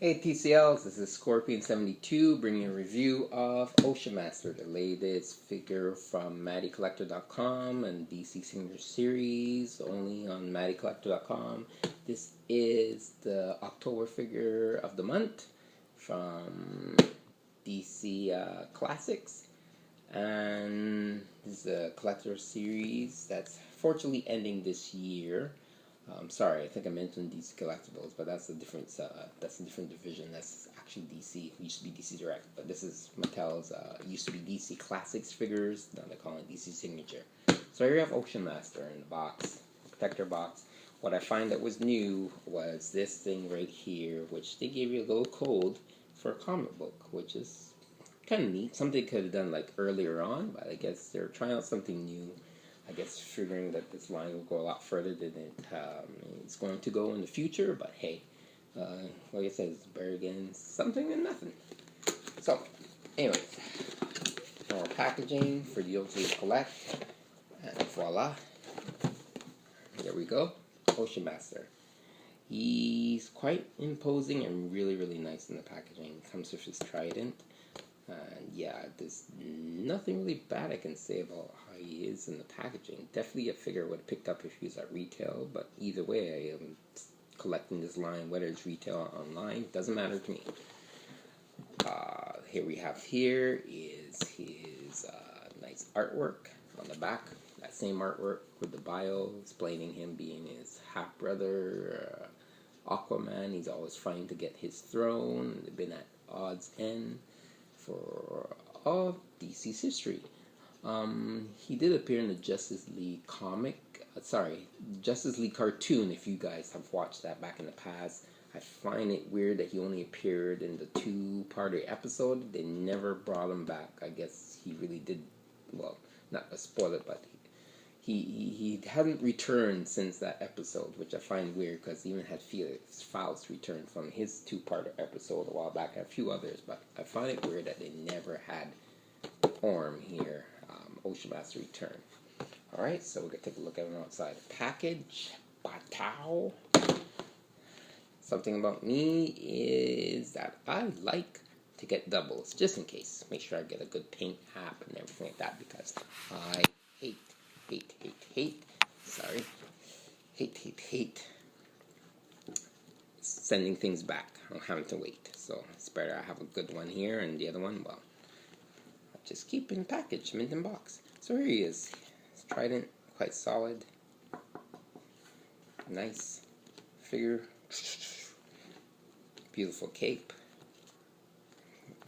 Hey TCLs, this is Scorpion72 bringing a review of Ocean Master, the latest figure from Mattycolector.com and DC Signature Series, only on Mattycolector.com. This is the October figure of the month from DC Classics, and this is a collector series that's fortunately ending this year. Sorry, I think I mentioned DC Collectibles, but that's a different division. That's actually DC. It used to be DC Direct, but this is Mattel's. Used to be DC Classics figures. Now they're calling it DC Signature. So here you have Ocean Master in the box, protector box. What I find that was new was this thing right here, which they gave you a little code for a comic book, which is kind of neat. Something could have done like earlier on, but I guess they're trying out something new. I guess figuring that this line will go a lot further than it's going to go in the future, but hey, like I said, it's better again something than nothing. So, anyways, more packaging for the OG collect, and voila, there we go, Ocean Master. He's quite imposing and really, really nice in the packaging. Comes with his trident. And yeah, there's nothing really bad I can say about how he is in the packaging. Definitely a figure I would have picked up if he was at retail, but either way, I am collecting this line, whether it's retail or online, doesn't matter to me. Here we have is his nice artwork on the back. That same artwork with the bio explaining him being his half-brother, Aquaman. He's always trying to get his throne. They've been at odds end for all of DC's history. He did appear in the Justice League Justice League cartoon, if you guys have watched that back in the past. I find it weird that he only appeared in the two-parter episode. They never brought him back. I guess he really did, well, not to spoil it, but he hadn't returned since that episode, which I find weird because he even had Felix Faust return from his two-part episode a while back, and a few others, but I find it weird that they never had Orm here, Ocean Master return. Alright, so we're going to take a look at an outside package. Batao. Something about me is that I like to get doubles, just in case. Make sure I get a good paint app and everything like that, because I hate sending things back or having to wait. So it's better I have a good one here, and the other one, well, I'll just keep in package, mint in box. So here he is. His trident, quite solid. Nice figure. Beautiful cape.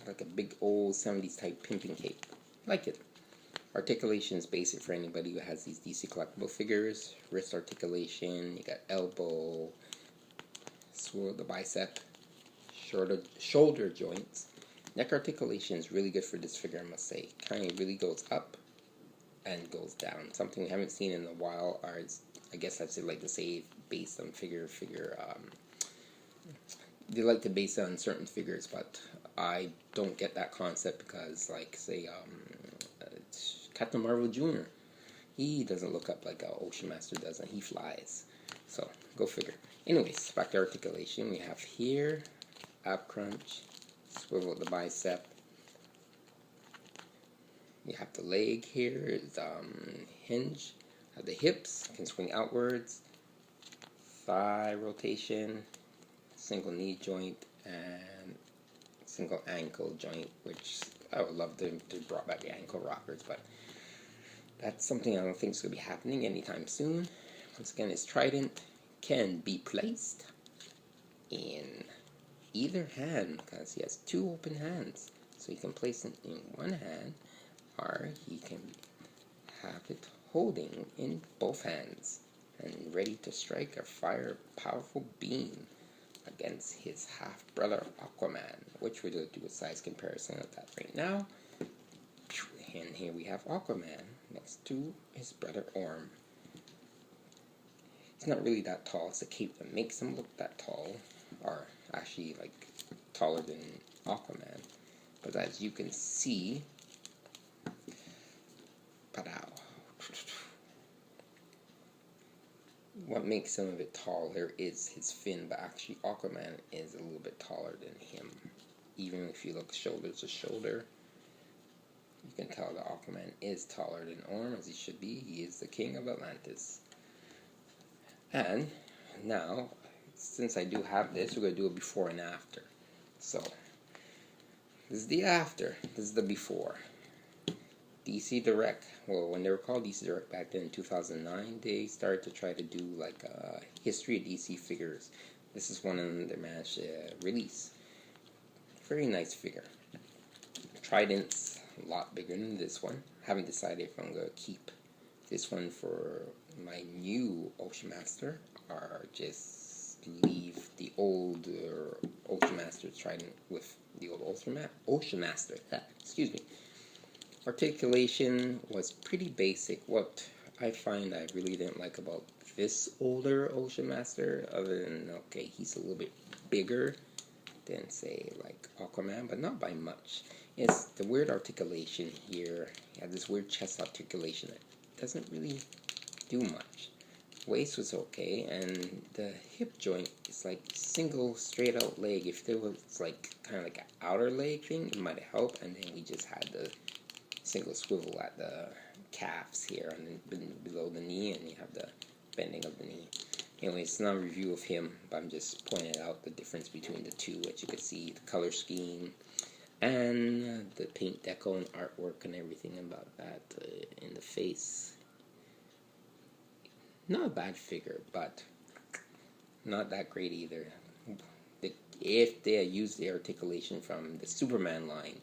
Like a big old 70s type pimping cape. Like it. Articulation is basic for anybody who has these DC collectible figures. Wrist articulation, you got elbow, swirl the bicep, shoulder joints. Neck articulation is really good for this figure, I must say. Kind of really goes up and goes down. Something we haven't seen in a while, or I guess I should like to say based on they like to base it on certain figures, but I don't get that concept because, like, say, Captain Marvel Jr., he doesn't look up like Ocean Master does, and he flies. So, go figure. Anyways, back to articulation. We have here, ab crunch, swivel the bicep. You have the leg here, is hinge. Have the hips, can swing outwards. Thigh rotation, single knee joint, and single ankle joint, which I would love to brought back the ankle rockers, but that's something I don't think is going to be happening anytime soon. Once again, his trident can be placed in either hand because he has two open hands. So he can place it in one hand, or he can have it holding in both hands and ready to strike or fire a powerful beam against his half-brother Aquaman, which we're going to do a size comparison of that right now. And here we have Aquaman next to his brother Orm. He's not really that tall. It's the cape that makes him look that tall, or actually like taller than Aquaman. But as you can see, what makes him a bit taller is his fin, but actually Aquaman is a little bit taller than him. Even if you look shoulder to shoulder, you can tell the Aquaman is taller than Orm, as he should be. He is the king of Atlantis. And now, since I do have this, we're going to do a before and after. So, this is the after. This is the before. DC Direct. Well, when they were called DC Direct back then in 2009, they started to try to do like a history of DC figures. This is one of them they managed to release. Very nice figure. Trident's a lot bigger than this one. Haven't decided if I'm going to keep this one for my new Ocean Master or just leave the old Ocean Master Trident with the old Ocean Master. Excuse me. Articulation was pretty basic. What I find I really didn't like about this older Ocean Master, other than, okay, he's a little bit bigger than, say, like Aquaman, but not by much. It's the weird articulation here. You have this weird chest articulation that doesn't really do much. Waist was okay, and the hip joint is like single straight out leg. If there was like kind of like an outer leg thing, it might have helped, and then we just had the single swivel at the calves here and then below the knee, and you have the bending of the knee. Anyway, it's not a review of him, but I'm just pointing out the difference between the two, which you can see the color scheme and the paint deco and artwork and everything about that in the face. Not a bad figure, but not that great either. If they had used the articulation from the Superman line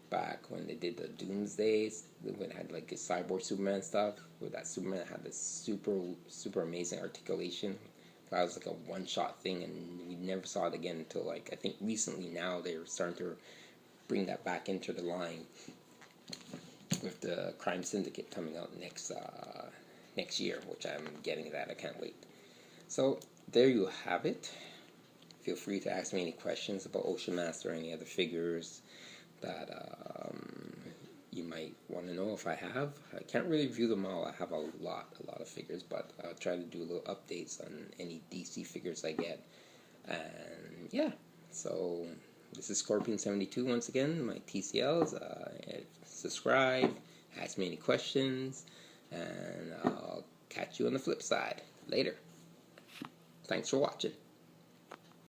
back when they did the Doomsdays, when it had like a cyborg Superman stuff, where that Superman had this super amazing articulation. That was like a one-shot thing, and we never saw it again until like I think recently. Now they're starting to bring that back into the line with the Crime Syndicate coming out next year, which I'm getting that. I can't wait. So there you have it. Feel free to ask me any questions about Ocean Master or any other figures that you might want to know if I have. I can't really review them all. I have a lot of figures, but I'll try to do little updates on any DC figures I get. And yeah, so this is Scorpion72 once again, my TCLs. Subscribe, ask me any questions, and I'll catch you on the flip side. Later. Thanks for watching.